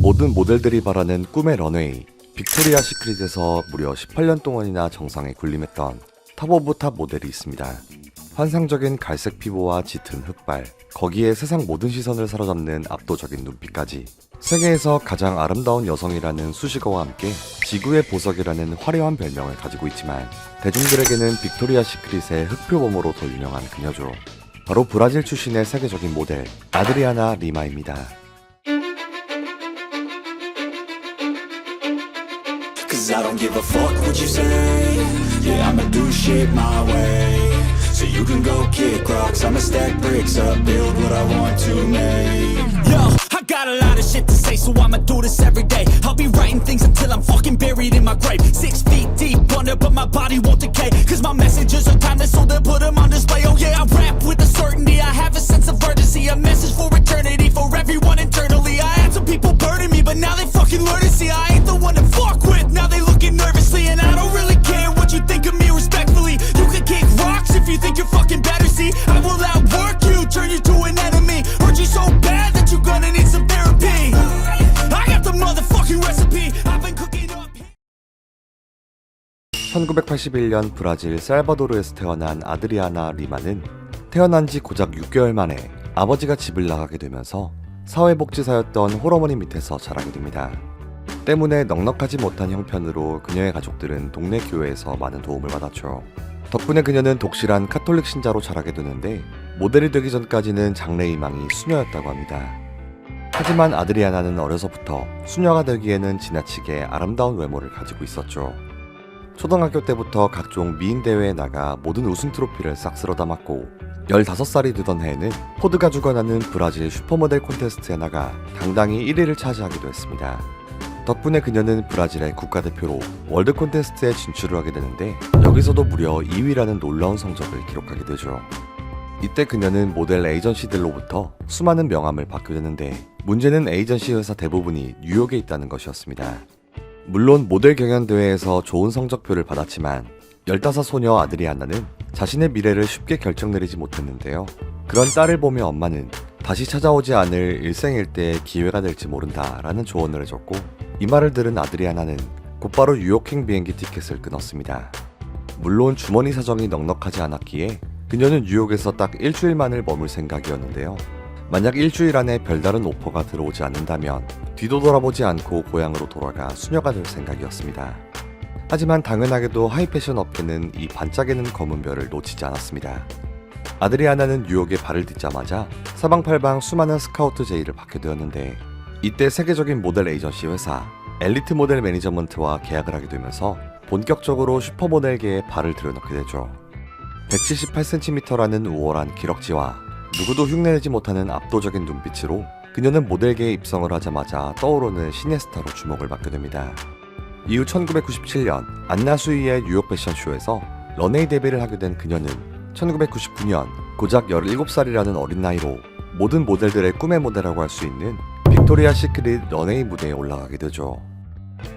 모든 모델들이 바라는 꿈의 런웨이, 빅토리아 시크릿에서 무려 18년 동안이나 정상에 군림했던 탑 오브 탑 모델이 있습니다. 환상적인 갈색 피부와 짙은 흑발, 거기에 세상 모든 시선을 사로잡는 압도적인 눈빛까지 세계에서 가장 아름다운 여성이라는 수식어와 함께 지구의 보석이라는 화려한 별명을 가지고 있지만 대중들에게는 빅토리아 시크릿의 흑표범으로 더 유명한 그녀죠. 바로 브라질 출신의 세계적인 모델 아드리아나 리마입니다. Cause I don't give a fuck what you say. Yeah, I'ma do shit my way. So you can go kick rocks, I'ma stack bricks up, build what I want to make. Yo, I got a lot of shit to say, so I'ma do this every day. I'll be writing things until I'm fucking buried in my grave. 6 feet deep under, but my body won't decay. Cause my messages are timeless, so they'll put them on display. Oh yeah, I rap with a certainty, I have a sense of urgency. A message for eternity, for everyone internally. I had some people burning me, but now they fucking learn to see I ain't the one to fuck with. Now they looking nervously, and I don't really care what you think of me respectfully. You can kick rocks if you think you're fucking better, see I will outwork you, turn you to an enemy. Hurt you so bad that you're gonna need some therapy. I got the motherfucking recipe, I've been cooking up. 1981년 브라질 살바도르에서 태어난 아드리아나 리마는 태어난 지 고작 6개월 만에 아버지가 집을 나가게 되면서 사회복지사였던 홀어머니 밑에서 자라게 됩니다. 때문에 넉넉하지 못한 형편으로 그녀의 가족들은 동네 교회에서 많은 도움을 받았죠. 덕분에 그녀는 독실한 카톨릭 신자로 자라게 되는데 모델이 되기 전까지는 장래희망이 수녀였다고 합니다. 하지만 아드리아나는 어려서부터 수녀가 되기에는 지나치게 아름다운 외모를 가지고 있었죠. 초등학교 때부터 각종 미인 대회에 나가 모든 우승 트로피를 싹 쓸어 담았고 15살이 되던 해에는 포드가 주관하는 브라질 슈퍼모델 콘테스트에 나가 당당히 1위를 차지하기도 했습니다. 덕분에 그녀는 브라질의 국가대표로 월드 콘테스트에 진출을 하게 되는데 여기서도 무려 2위라는 놀라운 성적을 기록하게 되죠. 이때 그녀는 모델 에이전시들로부터 수많은 명함을 받게 되는데 문제는 에이전시 회사 대부분이 뉴욕에 있다는 것이었습니다. 물론 모델 경연대회에서 좋은 성적표를 받았지만 15소녀 아드리아나는 자신의 미래를 쉽게 결정 내리지 못했는데요. 그런 딸을 보며 엄마는 다시 찾아오지 않을 일생일대의 기회가 될지 모른다 라는 조언을 해줬고 이 말을 들은 아드리아나는 곧바로 뉴욕행 비행기 티켓을 끊었습니다. 물론 주머니 사정이 넉넉하지 않았기에 그녀는 뉴욕에서 딱 일주일만을 머물 생각이었는데요. 만약 일주일 안에 별다른 오퍼가 들어오지 않는다면 뒤도 돌아보지 않고 고향으로 돌아가 수녀가 될 생각이었습니다. 하지만 당연하게도 하이패션 업계는 이 반짝이는 검은 별을 놓치지 않았습니다. 아드리아나는 뉴욕에 발을 딛자마자 사방팔방 수많은 스카우트 제의를 받게 되었는데 이때 세계적인 모델 에이전시 회사 엘리트 모델 매니저먼트와 계약을 하게 되면서 본격적으로 슈퍼모델계에 발을 들여놓게 되죠. 178cm라는 우월한 기럭지와 누구도 흉내내지 못하는 압도적인 눈빛으로 그녀는 모델계에 입성을 하자마자 떠오르는 신의 스타로 주목을 받게 됩니다. 이후 1997년 안나 수이의 뉴욕 패션쇼에서 런웨이 데뷔를 하게 된 그녀는 1999년 고작 17살이라는 어린 나이로 모든 모델들의 꿈의 모델이라고 할 수 있는 빅토리아 시크릿 런웨이 무대에 올라가게 되죠.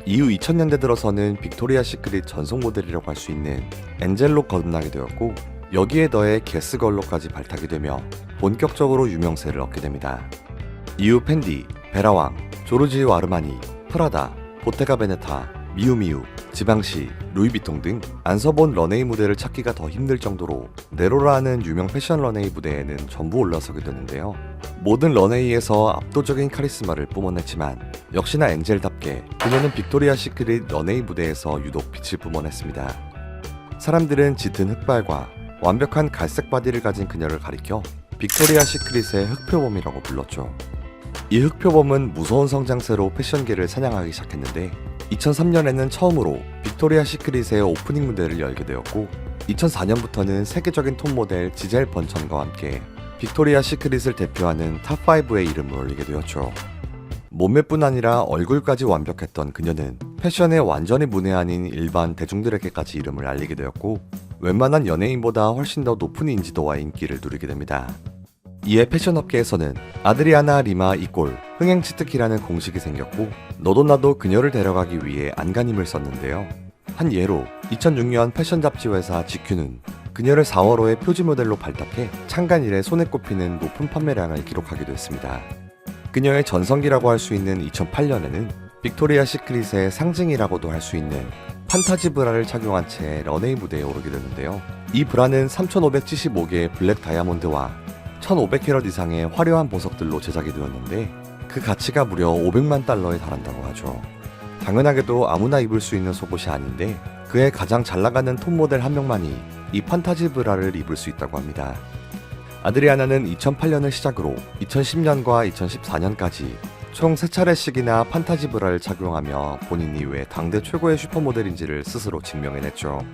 이후 2000년대 들어서는 빅토리아 시크릿 전속 모델이라고 할 수 있는 엔젤로 거듭나게 되었고 여기에 더해 게스걸로까지 발탁이 되며 본격적으로 유명세를 얻게 됩니다. 이후 펜디, 베라왕, 조르지오 아르마니, 프라다, 보테가 베네타, 미우미우, 지방시, 루이비통 등 안 서본 런웨이 무대를 찾기가 더 힘들 정도로 네로라는 유명 패션 런웨이 무대에는 전부 올라서게 되는데요. 모든 런웨이에서 압도적인 카리스마를 뿜어냈지만 역시나 엔젤답게 그녀는 빅토리아 시크릿 런웨이 무대에서 유독 빛을 뿜어냈습니다. 사람들은 짙은 흑발과 완벽한 갈색 바디를 가진 그녀를 가리켜 빅토리아 시크릿의 흑표범이라고 불렀죠. 이 흑표범은 무서운 성장세로 패션계를 사냥하기 시작했는데 2003년에는 처음으로 빅토리아 시크릿의 오프닝 무대를 열게 되었고 2004년부터는 세계적인 톱 모델 지젤 번천과 함께 빅토리아 시크릿을 대표하는 탑5의 이름을 올리게 되었죠. 몸매뿐 아니라 얼굴까지 완벽했던 그녀는 패션에 완전히 문외한인 일반 대중들에게까지 이름을 알리게 되었고 웬만한 연예인보다 훨씬 더 높은 인지도와 인기를 누리게 됩니다. 이에 패션업계에서는 아드리아나 리마 이꼴 흥행치트키라는 공식이 생겼고 너도 나도 그녀를 데려가기 위해 안간힘을 썼는데요. 한 예로 2006년 패션 잡지 회사 GQ는 그녀를 4월호의 표지 모델로 발탁해 창간 이래 손에 꼽히는 높은 판매량을 기록하기도 했습니다. 그녀의 전성기라고 할 수 있는 2008년에는 빅토리아 시크릿의 상징이라고도 할 수 있는 판타지 브라를 착용한 채 런웨이 무대에 오르게 되는데요. 이 브라는 3575개의 블랙 다이아몬드와 1500캐럿 이상의 화려한 보석들로 제작이 되었는데 그 가치가 무려 500만 달러에 달한다고 하죠. 당연하게도 아무나 입을 수 있는 속옷이 아닌데 그의 가장 잘나가는 톱 모델 한 명만이 이 판타지 브라를 입을 수 있다고 합니다. 아드리아나는 2008년을 시작으로 2010년과 2014년까지 총 3차례씩이나 판타지 브라를 착용하며 본인이 왜 당대 최고의 슈퍼모델인지를 스스로 증명해냈죠.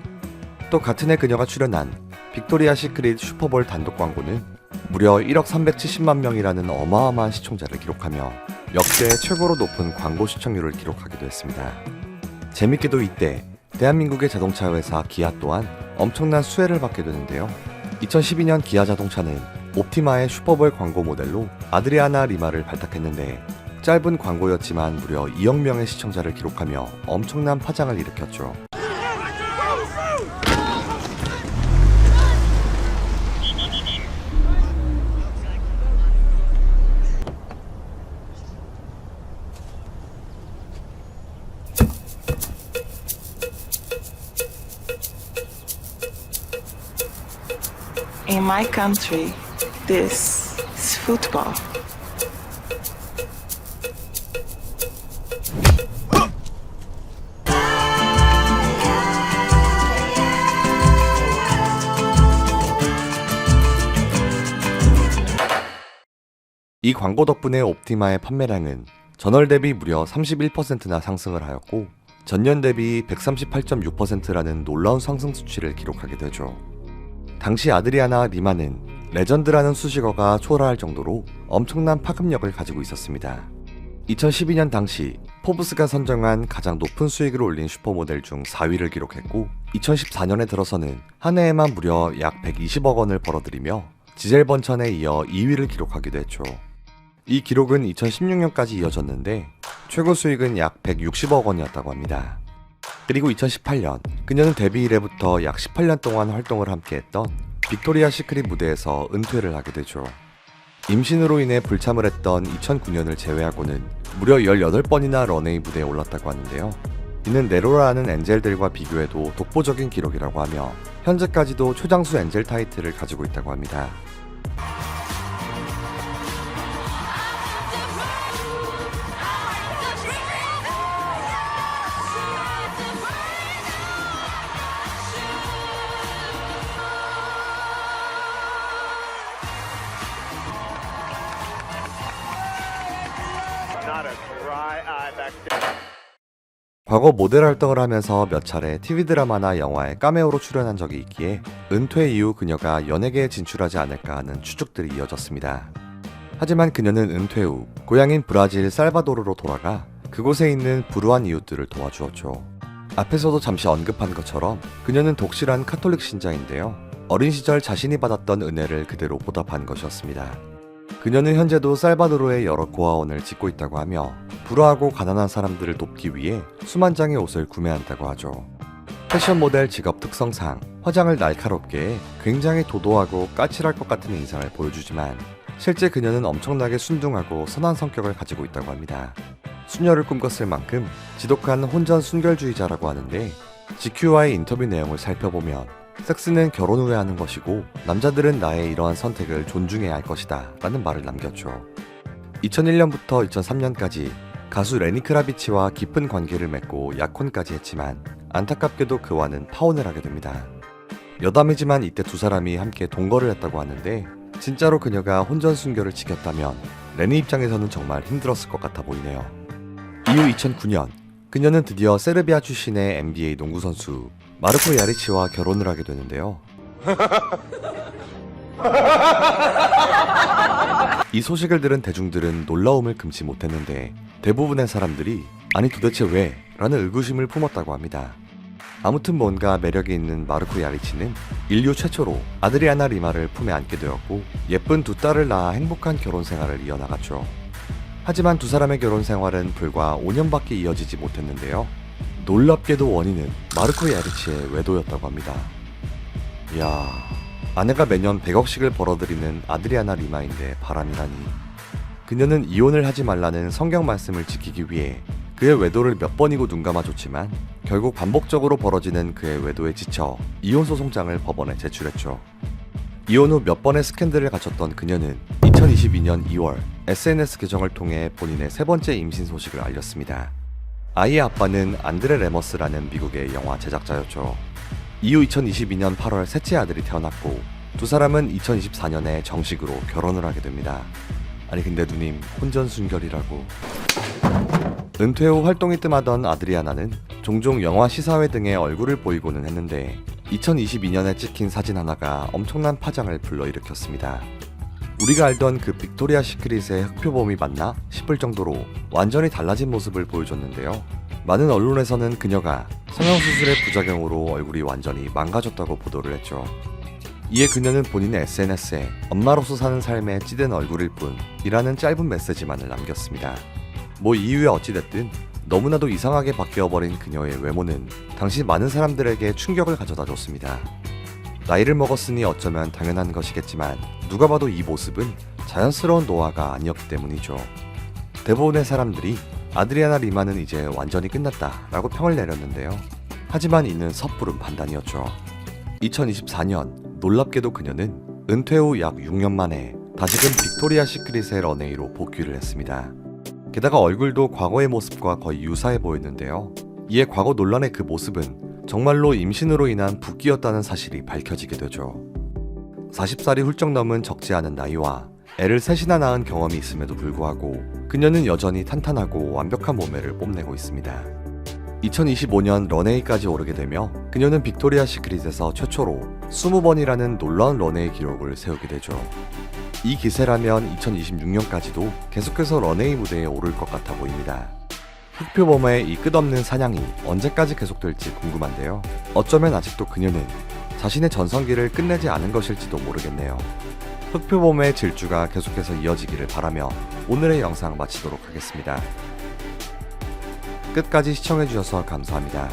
또 같은 해 그녀가 출연한 빅토리아 시크릿 슈퍼볼 단독 광고는 무려 1억 370만 명이라는 어마어마한 시청자를 기록하며 역대 최고로 높은 광고 시청률을 기록하기도 했습니다. 재밌게도 이때 대한민국의 자동차 회사 기아 또한 엄청난 수혜를 받게 되는데요. 2012년 기아 자동차는 옵티마의 슈퍼볼 광고 모델로 아드리아나 리마를 발탁했는데 짧은 광고였지만 무려 2억 명의 시청자를 기록하며 엄청난 파장을 일으켰죠. In my country, this is football. 이 광고 덕분에 옵티마의 판매량은 전월 대비 무려 31%나 상승을 하였고 전년 대비 138.6%라는 놀라운 상승 수치를 기록하게 되죠. 당시 아드리아나 리마는 레전드라는 수식어가 초월할 정도로 엄청난 파급력을 가지고 있었습니다. 2012년 당시 포브스가 선정한 가장 높은 수익을 올린 슈퍼모델 중 4위를 기록했고 2014년에 들어서는 한 해에만 무려 약 120억 원을 벌어들이며 지젤 번천에 이어 2위를 기록하기도 했죠. 이 기록은 2016년까지 이어졌는데 최고 수익은 약 160억 원이었다고 합니다. 그리고 2018년 그녀는 데뷔 이래부터 약 18년 동안 활동을 함께했던 빅토리아 시크릿 무대에서 은퇴를 하게 되죠. 임신으로 인해 불참을 했던 2009년을 제외하고는 무려 18번이나 런웨이 무대에 올랐다고 하는데요. 이는 네로라는 엔젤들과 비교해도 독보적인 기록이라고 하며 현재까지도 최장수 엔젤 타이틀을 가지고 있다고 합니다. 과거 모델 활동을 하면서 몇 차례 TV 드라마나 영화에 카메오로 출연한 적이 있기에 은퇴 이후 그녀가 연예계에 진출하지 않을까 하는 추측들이 이어졌습니다. 하지만 그녀는 은퇴 후 고향인 브라질 살바도르로 돌아가 그곳에 있는 불우한 이웃들을 도와주었죠. 앞에서도 잠시 언급한 것처럼 그녀는 독실한 카톨릭 신자인데요. 어린 시절 자신이 받았던 은혜를 그대로 보답한 것이었습니다. 그녀는 현재도 살바도르에 여러 고아원을 짓고 있다고 하며 불우하고 가난한 사람들을 돕기 위해 수만 장의 옷을 구매한다고 하죠. 패션 모델 직업 특성상 화장을 날카롭게 해 굉장히 도도하고 까칠할 것 같은 인상을 보여주지만 실제 그녀는 엄청나게 순둥하고 선한 성격을 가지고 있다고 합니다. 수녀를 꿈꿨을 만큼 지독한 혼전 순결주의자라고 하는데 GQ와의 인터뷰 내용을 살펴보면 섹스는 결혼 후에 하는 것이고 남자들은 나의 이러한 선택을 존중해야 할 것이다 라는 말을 남겼죠. 2001년부터 2003년까지 가수 레니 크라비치와 깊은 관계를 맺고 약혼까지 했지만 안타깝게도 그와는 파혼을 하게 됩니다. 여담이지만 이때 두 사람이 함께 동거를 했다고 하는데 진짜로 그녀가 혼전 순결을 지켰다면 레니 입장에서는 정말 힘들었을 것 같아 보이네요. 이후 2009년 그녀는 드디어 세르비아 출신의 NBA 농구 선수 마르코 야리치와 결혼을 하게 되는데요. 이 소식을 들은 대중들은 놀라움을 금치 못했는데 대부분의 사람들이 아니 도대체 왜? 라는 의구심을 품었다고 합니다. 아무튼 뭔가 매력이 있는 마르코 야리치는 인류 최초로 아드리아나 리마를 품에 안게 되었고 예쁜 두 딸을 낳아 행복한 결혼 생활을 이어나갔죠. 하지만 두 사람의 결혼 생활은 불과 5년밖에 이어지지 못했는데요. 놀랍게도 원인은 마르코 야리치의 외도였다고 합니다. 이야, 아내가 매년 100억씩을 벌어들이는 아드리아나 리마인데 바람이라니. 그녀는 이혼을 하지 말라는 성경 말씀을 지키기 위해 그의 외도를 몇 번이고 눈감아줬지만 결국 반복적으로 벌어지는 그의 외도에 지쳐 이혼 소송장을 법원에 제출했죠. 이혼 후 몇 번의 스캔들을 갖췄던 그녀는 2022년 2월 SNS 계정을 통해 본인의 세 번째 임신 소식을 알렸습니다. 아이의 아빠는 안드레 레머스라는 미국의 영화 제작자였죠. 이후 2022년 8월 셋째 아들이 태어났고 두 사람은 2024년에 정식으로 결혼을 하게 됩니다. 아니 근데 누님 혼전순결이라고. 은퇴 후 활동이 뜸하던 아드리아나는 종종 영화 시사회 등의 얼굴을 보이고는 했는데 2022년에 찍힌 사진 하나가 엄청난 파장을 불러일으켰습니다. 우리가 알던 그 빅토리아 시크릿의 흑표범이 맞나 싶을 정도로 완전히 달라진 모습을 보여줬는데요. 많은 언론에서는 그녀가 성형수술의 부작용으로 얼굴이 완전히 망가졌다고 보도를 했죠. 이에 그녀는 본인의 SNS에 엄마로서 사는 삶에 찌든 얼굴일 뿐이라는 짧은 메시지만을 남겼습니다. 뭐 이유에 어찌됐든 너무나도 이상하게 바뀌어버린 그녀의 외모는 당시 많은 사람들에게 충격을 가져다 줬습니다. 나이를 먹었으니 어쩌면 당연한 것이겠지만 누가 봐도 이 모습은 자연스러운 노화가 아니었기 때문이죠. 대부분의 사람들이 아드리아나 리마는 이제 완전히 끝났다 라고 평을 내렸는데요. 하지만 이는 섣부른 판단이었죠. 2024년 놀랍게도 그녀는 은퇴 후 약 6년 만에 다시금 빅토리아 시크릿의 런웨이로 복귀를 했습니다. 게다가 얼굴도 과거의 모습과 거의 유사해 보였는데요. 이에 과거 논란의 그 모습은 정말로 임신으로 인한 붓기였다는 사실이 밝혀지게 되죠. 40살이 훌쩍 넘은 적지 않은 나이와 애를 셋이나 낳은 경험이 있음에도 불구하고 그녀는 여전히 탄탄하고 완벽한 몸매를 뽐내고 있습니다. 2025년 런웨이까지 오르게 되며 그녀는 빅토리아 시크릿에서 최초로 20번이라는 놀라운 런웨이 기록을 세우게 되죠. 이 기세라면 2026년까지도 계속해서 런웨이 무대에 오를 것 같아 보입니다. 흑표범의 이 끝없는 사냥이 언제까지 계속될지 궁금한데요. 어쩌면 아직도 그녀는 자신의 전성기를 끝내지 않은 것일지도 모르겠네요. 흑표범의 질주가 계속해서 이어지기를 바라며 오늘의 영상 마치도록 하겠습니다. 끝까지 시청해주셔서 감사합니다.